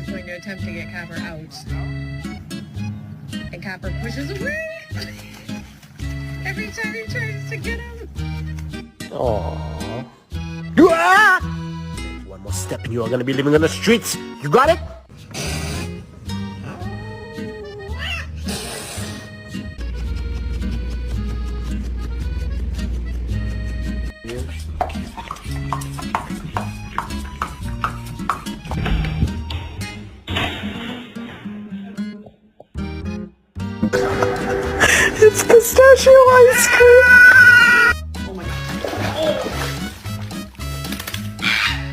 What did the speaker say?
going to attempt to get Copper out. And Copper pushes away every time he tries to get him. Aww. One more step and you are gonna be living on the streets. You got it? It's pistachio ice cream.